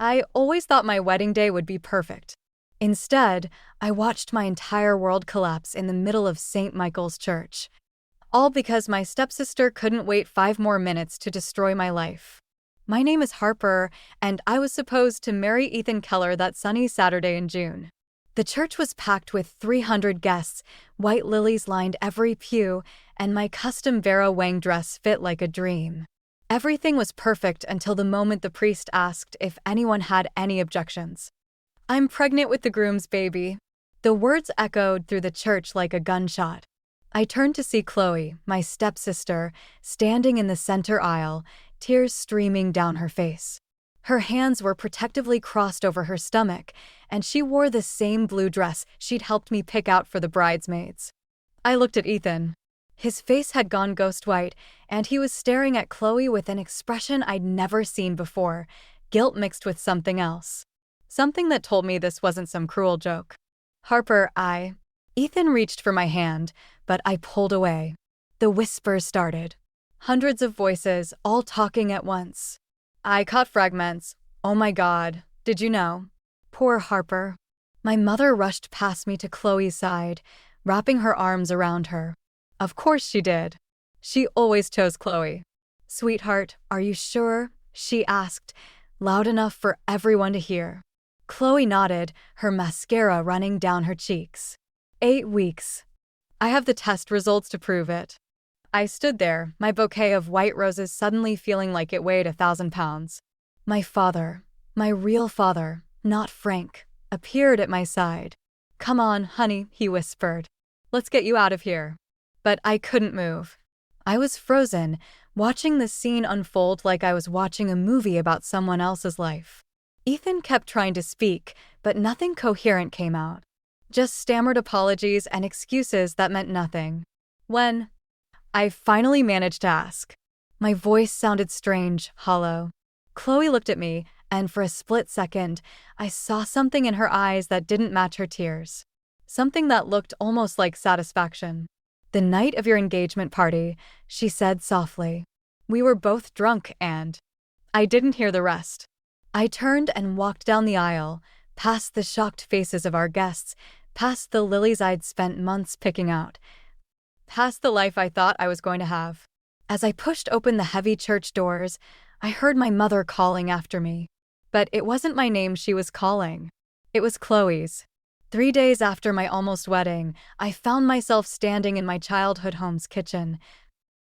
I always thought my wedding day would be perfect. Instead, I watched my entire world collapse in the middle of St. Michael's Church. All because my stepsister couldn't wait 5 more minutes to destroy my life. My name is Harper, and I was supposed to marry Ethan Keller that sunny Saturday in June. The church was packed with 300 guests, white lilies lined every pew, and my custom Vera Wang dress fit like a dream. Everything was perfect until the moment the priest asked if anyone had any objections. "I'm pregnant with the groom's baby." The words echoed through the church like a gunshot. I turned to see Chloe, my stepsister, standing in the center aisle, tears streaming down her face. Her hands were protectively crossed over her stomach, and she wore the same blue dress she'd helped me pick out for the bridesmaids. I looked at Ethan. His face had gone ghost white, and he was staring at Chloe with an expression I'd never seen before, guilt mixed with something else. Something that told me this wasn't some cruel joke. "Harper, Ethan reached for my hand, but I pulled away. The whispers started. Hundreds of voices, all talking at once. I caught fragments. "Oh my God, did you know? Poor Harper." My mother rushed past me to Chloe's side, wrapping her arms around her. Of course she did. She always chose Chloe. "Sweetheart, are you sure?" she asked, loud enough for everyone to hear. Chloe nodded, her mascara running down her cheeks. 8 weeks. I have the test results to prove it. I stood there, my bouquet of white roses suddenly feeling like it weighed 1,000 pounds. My father, my real father, not Frank, appeared at my side. "Come on, honey," he whispered. "Let's get you out of here." But I couldn't move. I was frozen, watching the scene unfold like I was watching a movie about someone else's life. Ethan kept trying to speak, but nothing coherent came out. Just stammered apologies and excuses that meant nothing. When I finally managed to ask, my voice sounded strange, hollow. Chloe looked at me, and for a split second, I saw something in her eyes that didn't match her tears. Something that looked almost like satisfaction. "The night of your engagement party," she said softly. "We were both drunk and—" I didn't hear the rest. I turned and walked down the aisle, past the shocked faces of our guests, past the lilies I'd spent months picking out, past the life I thought I was going to have. As I pushed open the heavy church doors, I heard my mother calling after me. But it wasn't my name she was calling. It was Chloe's. 3 days after my almost wedding, I found myself standing in my childhood home's kitchen,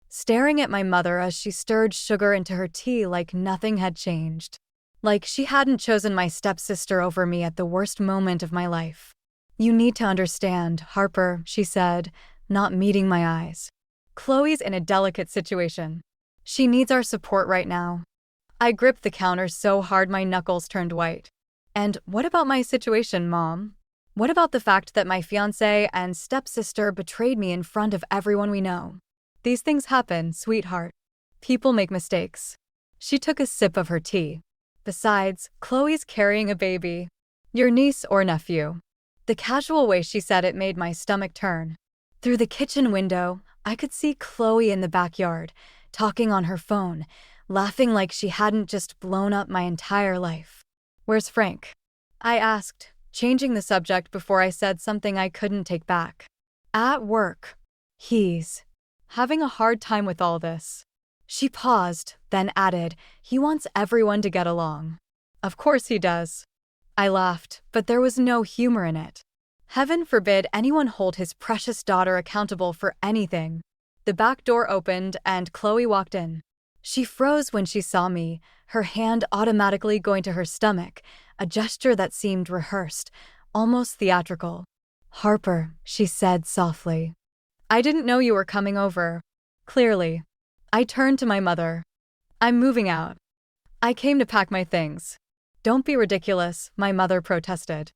staring at my mother as she stirred sugar into her tea like nothing had changed. Like she hadn't chosen my stepsister over me at the worst moment of my life. "You need to understand, Harper," she said, not meeting my eyes. "Chloe's in a delicate situation. She needs our support right now." I gripped the counter so hard my knuckles turned white. "And what about my situation, Mom? What about the fact that my fiancé and stepsister betrayed me in front of everyone we know? These things happen, sweetheart. People make mistakes." She took a sip of her tea. "Besides, Chloe's carrying a baby. Your niece or nephew." The casual way she said it made my stomach turn. Through the kitchen window, I could see Chloe in the backyard, talking on her phone, laughing like she hadn't just blown up my entire life. "Where's Frank?" I asked, changing the subject before I said something I couldn't take back. "At work. He's having a hard time with all this." She paused, then added, "He wants everyone to get along." "Of course he does." I laughed, but there was no humor in it. Heaven forbid anyone hold his precious daughter accountable for anything. The back door opened and Chloe walked in. She froze when she saw me, her hand automatically going to her stomach, a gesture that seemed rehearsed, almost theatrical. "Harper," she said softly. "I didn't know you were coming over." Clearly. I turned to my mother. "I'm moving out. I came to pack my things." "Don't be ridiculous," my mother protested.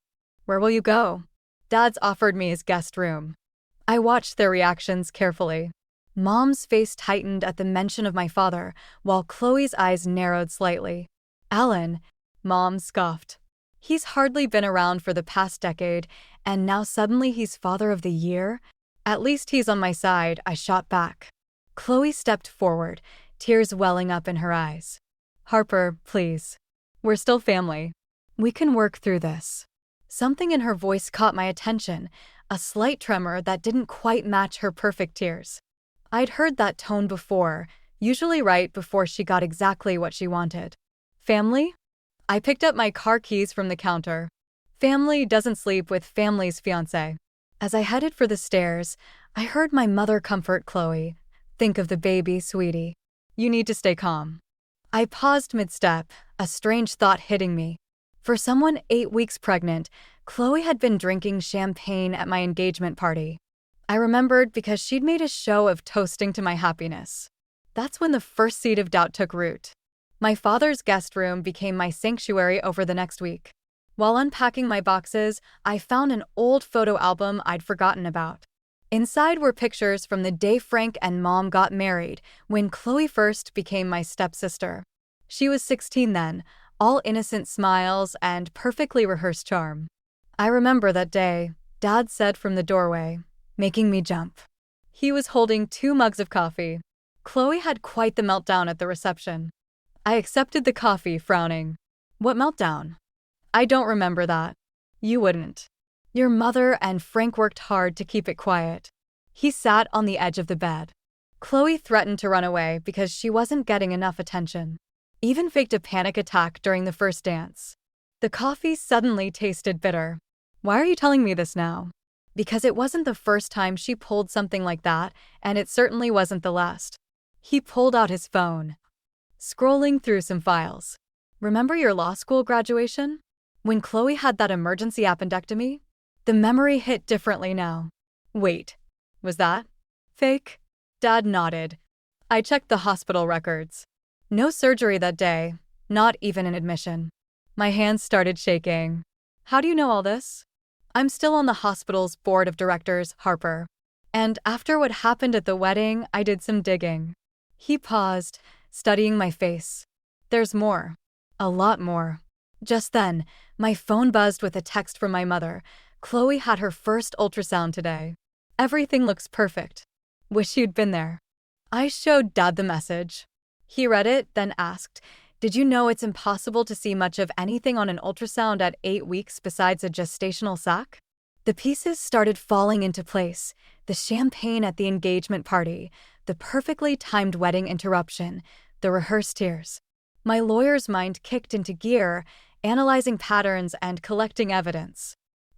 "Where will you go?" Dad's offered me his guest room. I watched their reactions carefully. Mom's face tightened at the mention of my father, while Chloe's eyes narrowed slightly. "Alan," Mom scoffed. "He's hardly been around for the past decade, and now suddenly he's father of the year? At least he's on my side," I shot back. Chloe stepped forward, tears welling up in her eyes. "Harper, please. We're still family. We can work through this. Something in her voice caught my attention, a slight tremor that didn't quite match her perfect tears. I'd heard that tone before, usually right before she got exactly what she wanted. Family? I picked up my car keys from the counter. Family doesn't sleep with family's fiancé. As I headed for the stairs, I heard my mother comfort Chloe. Think of the baby, sweetie. You need to stay calm. I paused mid-step, a strange thought hitting me. For someone 8 weeks pregnant, Chloe had been drinking champagne at my engagement party. I remembered because she'd made a show of toasting to my happiness. That's when the first seed of doubt took root. My father's guest room became my sanctuary over the next week. While unpacking my boxes, I found an old photo album I'd forgotten about. Inside were pictures from the day Frank and Mom got married, when Chloe first became my stepsister. She was 16 then, all innocent smiles and perfectly rehearsed charm. I remember that day, Dad said from the doorway, making me jump. He was holding 2 mugs of coffee. Chloe had quite the meltdown at the reception. I accepted the coffee, frowning. What meltdown? I don't remember that. You wouldn't. Your mother and Frank worked hard to keep it quiet. He sat on the edge of the bed. Chloe threatened to run away because she wasn't getting enough attention. Even faked a panic attack during the first dance. The coffee suddenly tasted bitter. Why are you telling me this now? Because it wasn't the first time she pulled something like that, and it certainly wasn't the last. He pulled out his phone, scrolling through some files. Remember your law school graduation? When Chloe had that emergency appendectomy? The memory hit differently now. Wait, was that fake? Dad nodded. I checked the hospital records. No surgery that day, not even an admission. My hands started shaking. How do you know all this? I'm still on the hospital's board of directors, Harper. And after what happened at the wedding, I did some digging. He paused, studying my face. There's more. A lot more. Just then, my phone buzzed with a text from my mother. Chloe had her first ultrasound today. Everything looks perfect. Wish you'd been there. I showed Dad the message. He read it, then asked, Did you know it's impossible to see much of anything on an ultrasound at 8 weeks besides a gestational sac? The pieces started falling into place. The champagne at the engagement party, the perfectly timed wedding interruption, the rehearsed tears. My lawyer's mind kicked into gear, analyzing patterns and collecting evidence.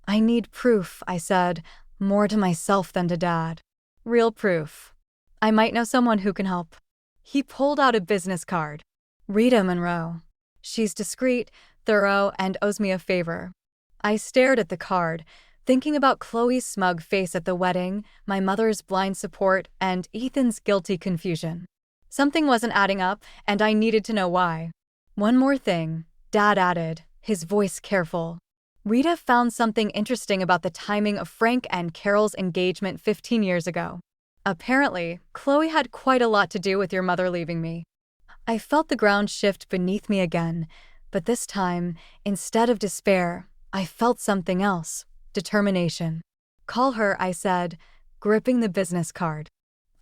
I need proof, I said, more to myself than to Dad. Real proof. I might know someone who can help. He pulled out a business card. Rita Monroe. She's discreet, thorough, and owes me a favor. I stared at the card, thinking about Chloe's smug face at the wedding, my mother's blind support, and Ethan's guilty confusion. Something wasn't adding up, and I needed to know why. One more thing, Dad added, his voice careful. Rita found something interesting about the timing of Frank and Carol's engagement 15 years ago. Apparently, Chloe had quite a lot to do with your mother leaving me. I felt the ground shift beneath me again, but this time, instead of despair, I felt something else, determination. Call her, I said, gripping the business card.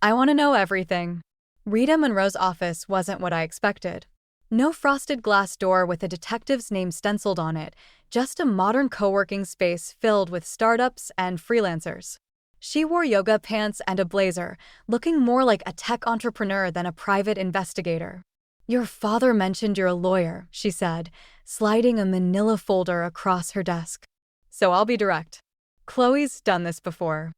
I want to know everything. Rita Monroe's office wasn't what I expected. No frosted glass door with a detective's name stenciled on it, just a modern co-working space filled with startups and freelancers. She wore yoga pants and a blazer, looking more like a tech entrepreneur than a private investigator. Your father mentioned you're a lawyer, she said, sliding a manila folder across her desk. So I'll be direct. Chloe's done this before.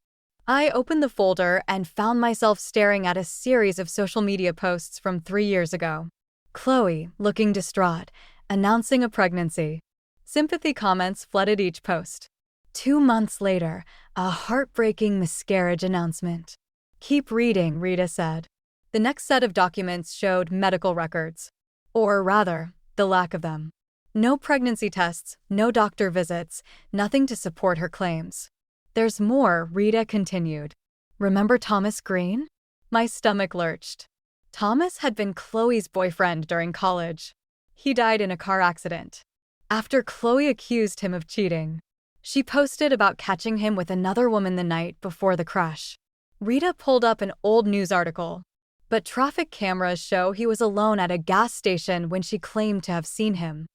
I opened the folder and found myself staring at a series of social media posts from 3 years ago. Chloe, looking distraught, announcing a pregnancy. Sympathy comments flooded each post. 2 months later, a heartbreaking miscarriage announcement. Keep reading, Rita said. The next set of documents showed medical records. Or rather, the lack of them. No pregnancy tests, no doctor visits, nothing to support her claims. There's more, Rita continued. Remember Thomas Green? My stomach lurched. Thomas had been Chloe's boyfriend during college. He died in a car accident. After Chloe accused him of cheating. She posted about catching him with another woman the night before the crash. Rita pulled up an old news article. But traffic cameras show he was alone at a gas station when she claimed to have seen him.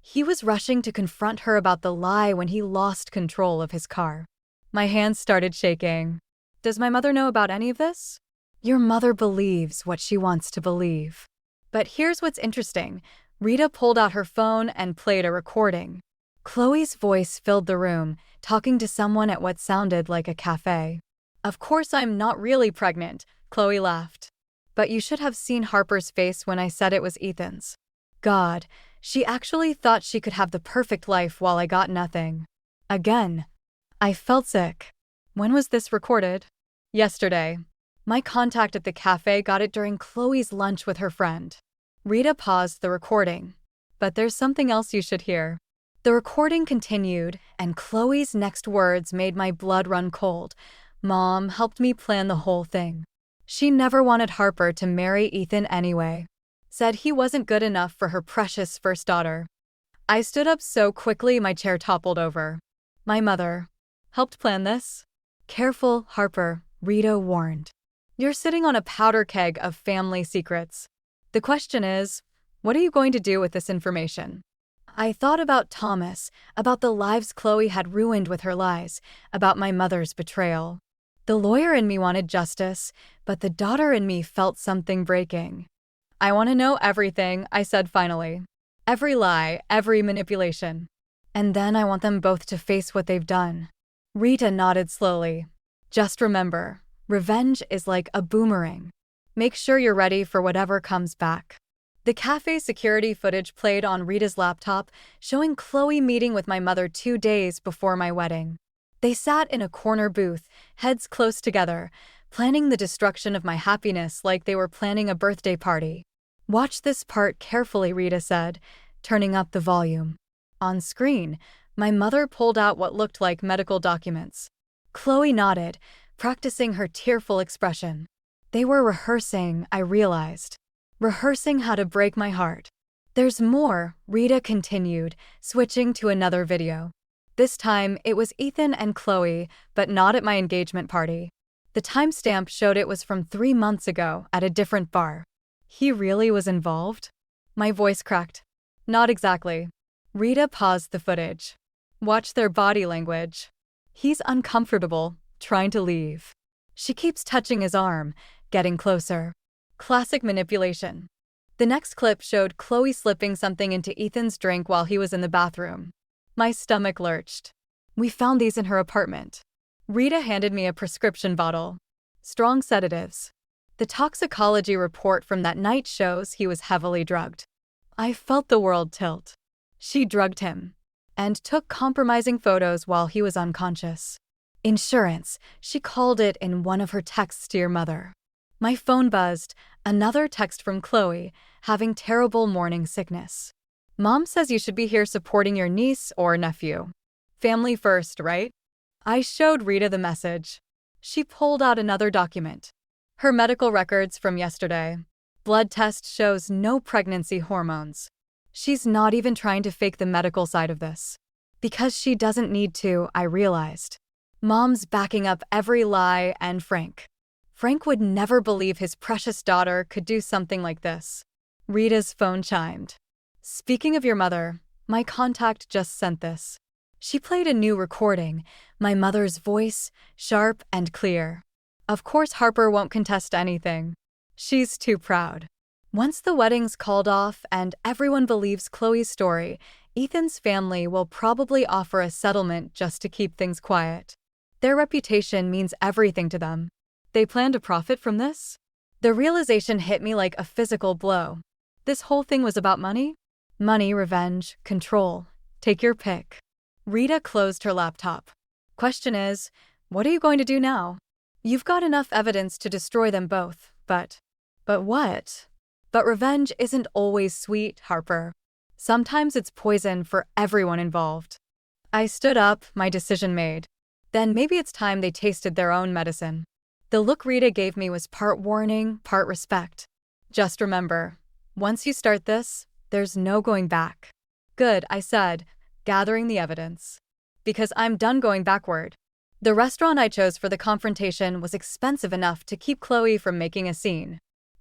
He was rushing to confront her about the lie when he lost control of his car. My hands started shaking. Does my mother know about any of this? Your mother believes what she wants to believe. But here's what's interesting. Rita pulled out her phone and played a recording. Chloe's voice filled the room, talking to someone at what sounded like a cafe. Of course I'm not really pregnant, Chloe laughed. But you should have seen Harper's face when I said it was Ethan's. God, she actually thought she could have the perfect life while I got nothing. Again. I felt sick. When was this recorded? Yesterday. My contact at the cafe got it during Chloe's lunch with her friend. Rita paused the recording. But there's something else you should hear. The recording continued, and Chloe's next words made my blood run cold. Mom helped me plan the whole thing. She never wanted Harper to marry Ethan anyway. Said he wasn't good enough for her precious first daughter. I stood up so quickly my chair toppled over. My mother helped plan this? Careful, Harper, Rita warned. You're sitting on a powder keg of family secrets. The question is, what are you going to do with this information? I thought about Thomas, about the lives Chloe had ruined with her lies, about my mother's betrayal. The lawyer in me wanted justice, but the daughter in me felt something breaking. I want to know everything, I said finally. Every lie, every manipulation. And then I want them both to face what they've done. Rita nodded slowly. Just remember, revenge is like a boomerang. Make sure you're ready for whatever comes back. The cafe security footage played on Rita's laptop, showing Chloe meeting with my mother 2 days before my wedding. They sat in a corner booth, heads close together, planning the destruction of my happiness like they were planning a birthday party. Watch this part carefully, Rita said, turning up the volume. On screen, my mother pulled out what looked like medical documents. Chloe nodded, practicing her tearful expression. They were rehearsing, I realized. Rehearsing how to break my heart. There's more, Rita continued, switching to another video. This time, it was Ethan and Chloe, but not at my engagement party. The timestamp showed it was from 3 months ago at a different bar. He really was involved? My voice cracked. Not exactly. Rita paused the footage. Watch their body language. He's uncomfortable, trying to leave. She keeps touching his arm, getting closer. Classic manipulation. The next clip showed Chloe slipping something into Ethan's drink while he was in the bathroom. My stomach lurched. We found these in her apartment. Rita handed me a prescription bottle. Strong sedatives. The toxicology report from that night shows he was heavily drugged. I felt the world tilt. She drugged him and took compromising photos while he was unconscious. Insurance, she called it in one of her texts to your mother. My phone buzzed, another text from Chloe, having terrible morning sickness. Mom says you should be here supporting your niece or nephew. Family first, right? I showed Rita the message. She pulled out another document. Her medical records from yesterday. Blood test shows no pregnancy hormones. She's not even trying to fake the medical side of this. Because she doesn't need to, I realized. Mom's backing up every lie, and Frank would never believe his precious daughter could do something like this. Rita's phone chimed. Speaking of your mother, my contact just sent this. She played a new recording, my mother's voice, sharp and clear. Of course Harper won't contest anything. She's too proud. Once the wedding's called off and everyone believes Chloe's story, Ethan's family will probably offer a settlement just to keep things quiet. Their reputation means everything to them. They plan to profit from this? The realization hit me like a physical blow. This whole thing was about money? Money, revenge, control. Take your pick. Rita closed her laptop. Question is, what are you going to do now? You've got enough evidence to destroy them both, but what? But revenge isn't always sweet, Harper. Sometimes it's poison for everyone involved. I stood up, my decision made. Then maybe it's time they tasted their own medicine. The look Rita gave me was part warning, part respect. Just remember, once you start this, there's no going back. Good, I said, gathering the evidence. Because I'm done going backward. The restaurant I chose for the confrontation was expensive enough to keep Chloe from making a scene.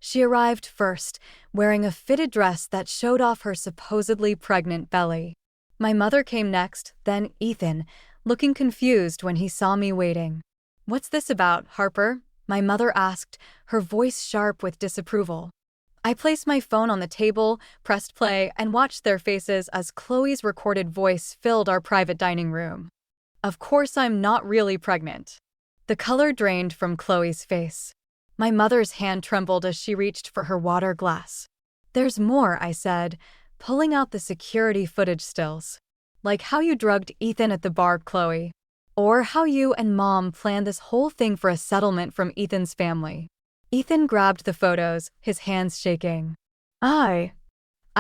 She arrived first, wearing a fitted dress that showed off her supposedly pregnant belly. My mother came next, then Ethan, looking confused when he saw me waiting. "What's this about, Harper?" my mother asked, her voice sharp with disapproval. I placed my phone on the table, pressed play, and watched their faces as Chloe's recorded voice filled our private dining room. "Of course I'm not really pregnant." The color drained from Chloe's face. My mother's hand trembled as she reached for her water glass. "There's more," I said, pulling out the security footage stills. "Like how you drugged Ethan at the bar, Chloe. Or how you and Mom planned this whole thing for a settlement from Ethan's family." Ethan grabbed the photos, his hands shaking. I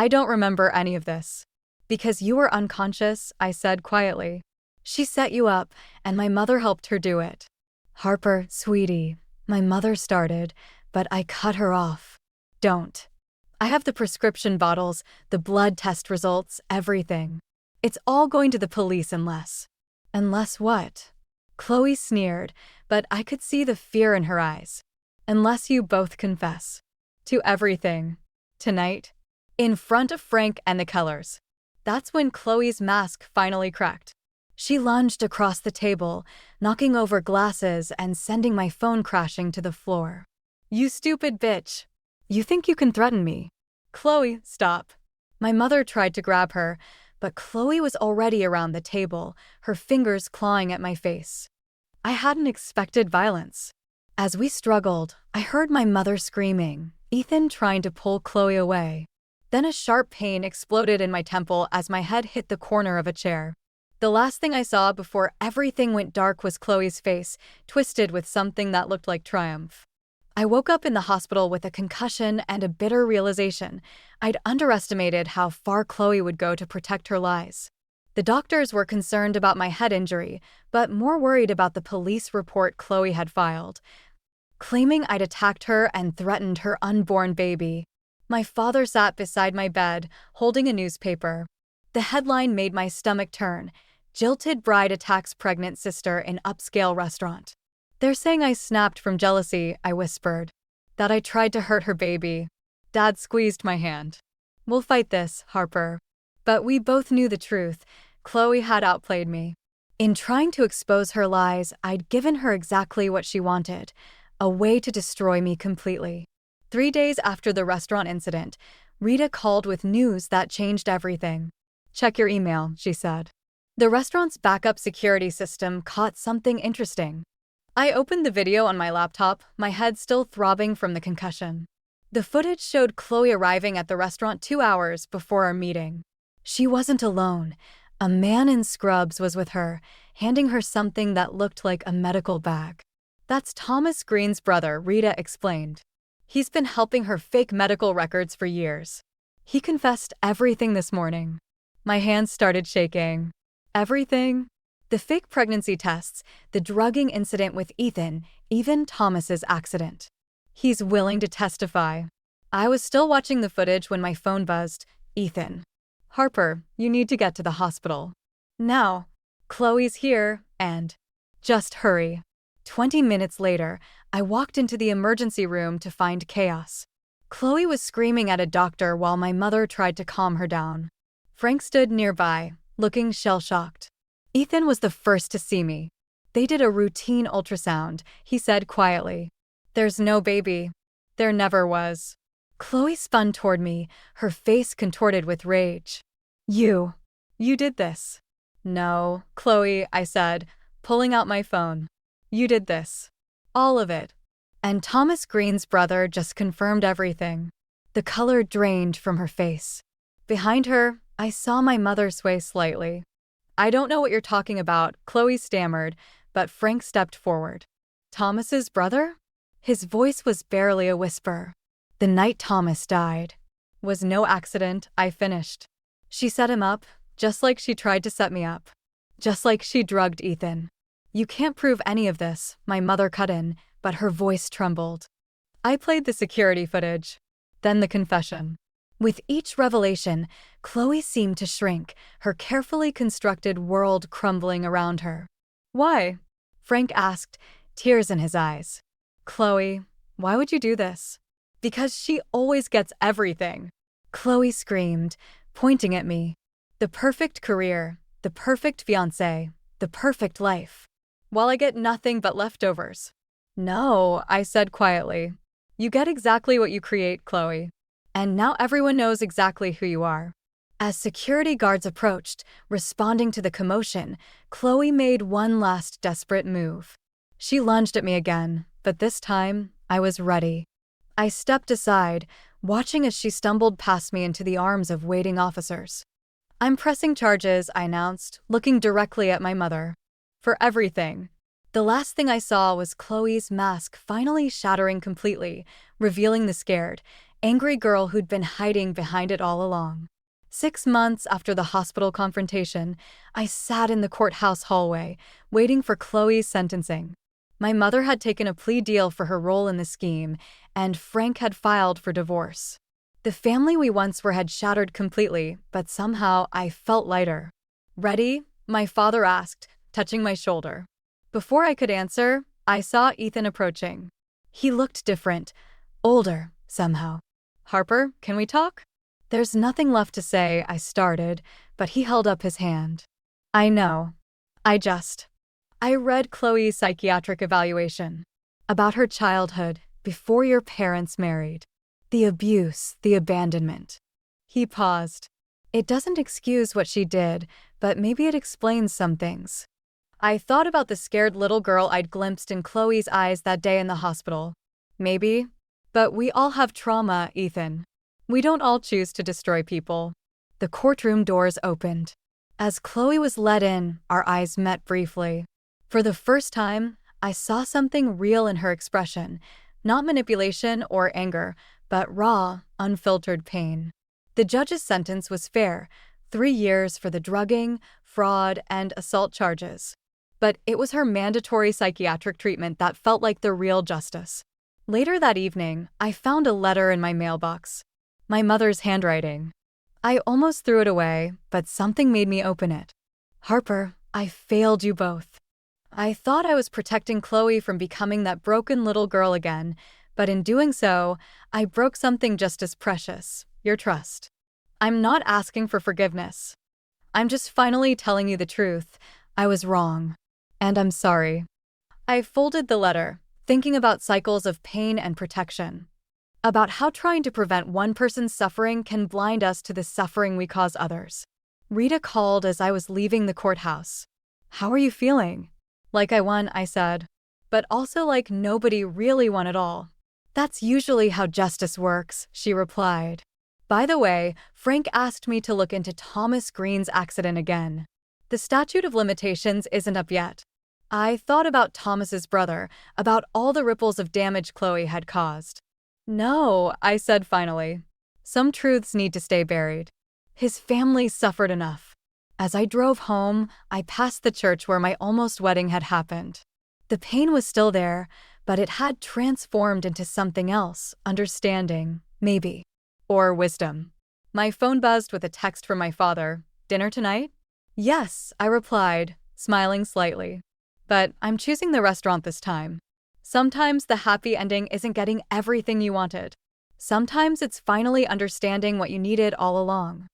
don't remember any of this." "Because you were unconscious," I said quietly. "She set you up, and my mother helped her do it." "Harper, sweetie," my mother started, but I cut her off. "Don't. I have the prescription bottles, the blood test results, everything. It's all going to the police unless." "Unless what?" Chloe sneered, but I could see the fear in her eyes. "Unless you both confess. To everything. Tonight. In front of Frank and the Kellers." That's when Chloe's mask finally cracked. She lunged across the table, knocking over glasses and sending my phone crashing to the floor. "You stupid bitch. You think you can threaten me?" "Chloe, stop." My mother tried to grab her, but Chloe was already around the table, her fingers clawing at my face. I hadn't expected violence. As we struggled, I heard my mother screaming, Ethan trying to pull Chloe away. Then a sharp pain exploded in my temple as my head hit the corner of a chair. The last thing I saw before everything went dark was Chloe's face, twisted with something that looked like triumph. I woke up in the hospital with a concussion and a bitter realization. I'd underestimated how far Chloe would go to protect her lies. The doctors were concerned about my head injury, but more worried about the police report Chloe had filed, claiming I'd attacked her and threatened her unborn baby. My father sat beside my bed, holding a newspaper. The headline made my stomach turn: "Jilted bride attacks pregnant sister in upscale restaurant." "They're saying I snapped from jealousy," I whispered. "That I tried to hurt her baby." Dad squeezed my hand. "We'll fight this, Harper." But we both knew the truth. Chloe had outplayed me. In trying to expose her lies, I'd given her exactly what she wanted: a way to destroy me completely. 3 days after the restaurant incident, Rita called with news that changed everything. "Check your email," she said. The restaurant's backup security system caught something interesting. I opened the video on my laptop, my head still throbbing from the concussion. The footage showed Chloe arriving at the restaurant 2 hours before our meeting. She wasn't alone. A man in scrubs was with her, handing her something that looked like a medical bag. "That's Thomas Green's brother," Rita explained. "He's been helping her fake medical records for years. He confessed everything this morning." My hands started shaking. Everything? The fake pregnancy tests, the drugging incident with Ethan, even Thomas's accident. He's willing to testify. I was still watching the footage when my phone buzzed. "Ethan. Harper, you need to get to the hospital. Now. Chloe's here, and just hurry." 20 minutes later, I walked into the emergency room to find chaos. Chloe was screaming at a doctor while my mother tried to calm her down. Frank stood nearby, looking shell-shocked. Ethan was the first to see me. "They did a routine ultrasound," he said quietly. "There's no baby. There never was." Chloe spun toward me, her face contorted with rage. You did this." "No, Chloe," I said, pulling out my phone. "You did this. All of it." And Thomas Green's brother just confirmed everything. The color drained from her face. Behind her, I saw my mother sway slightly. "I don't know what you're talking about," Chloe stammered, but Frank stepped forward. "Thomas's brother?" His voice was barely a whisper. "The night Thomas died. Was no accident," I finished. "She set him up, just like she tried to set me up. Just like she drugged Ethan." "You can't prove any of this," my mother cut in, but her voice trembled. I played the security footage. Then the confession. With each revelation, Chloe seemed to shrink, her carefully constructed world crumbling around her. "Why?" Frank asked, tears in his eyes. "Chloe, why would you do this?" Because she always gets everything. Chloe screamed, pointing at me. The perfect career, the perfect fiancé, the perfect life. While I get nothing but leftovers. No, I said quietly. You get exactly what you create, Chloe. And now everyone knows exactly who you are. As security guards approached, responding to the commotion, Chloe made one last desperate move. She lunged at me again, but this time, I was ready. I stepped aside, watching as she stumbled past me into the arms of waiting officers. I'm pressing charges, I announced, looking directly at my mother. For everything. The last thing I saw was Chloe's mask finally shattering completely, revealing the scared, angry girl who'd been hiding behind it all along. 6 months after the hospital confrontation, I sat in the courthouse hallway, waiting for Chloe's sentencing. My mother had taken a plea deal for her role in the scheme, and Frank had filed for divorce. The family we once were had shattered completely, but somehow I felt lighter. Ready? My father asked, touching my shoulder. Before I could answer, I saw Ethan approaching. He looked different, older, somehow. Harper, can we talk? There's nothing left to say, I started, but he held up his hand. I know. I read Chloe's psychiatric evaluation. About her childhood, before your parents married. The abuse, the abandonment. He paused. It doesn't excuse what she did, but maybe it explains some things. I thought about the scared little girl I'd glimpsed in Chloe's eyes that day in the hospital. Maybe. But we all have trauma, Ethan. We don't all choose to destroy people. The courtroom doors opened. As Chloe was let in, our eyes met briefly. For the first time, I saw something real in her expression, not manipulation or anger, but raw, unfiltered pain. The judge's sentence was fair, 3 years for the drugging, fraud, and assault charges. But it was her mandatory psychiatric treatment that felt like the real justice. Later that evening, I found a letter in my mailbox. My mother's handwriting. I almost threw it away, but something made me open it. Harper, I failed you both. I thought I was protecting Chloe from becoming that broken little girl again, but in doing so, I broke something just as precious, your trust. I'm not asking for forgiveness. I'm just finally telling you the truth. I was wrong. And I'm sorry. I folded the letter, thinking about cycles of pain and protection. About how trying to prevent one person's suffering can blind us to the suffering we cause others. Rita called as I was leaving the courthouse. How are you feeling? Like I won, I said. But also like nobody really won at all. That's usually how justice works, she replied. By the way, Frank asked me to look into Thomas Green's accident again. The statute of limitations isn't up yet. I thought about Thomas's brother, about all the ripples of damage Chloe had caused. No, I said finally. Some truths need to stay buried. His family suffered enough. As I drove home, I passed the church where my almost wedding had happened. The pain was still there, but it had transformed into something else, understanding, maybe. Or wisdom. My phone buzzed with a text from my father. Dinner tonight? Yes, I replied, smiling slightly. But I'm choosing the restaurant this time. Sometimes the happy ending isn't getting everything you wanted. Sometimes it's finally understanding what you needed all along.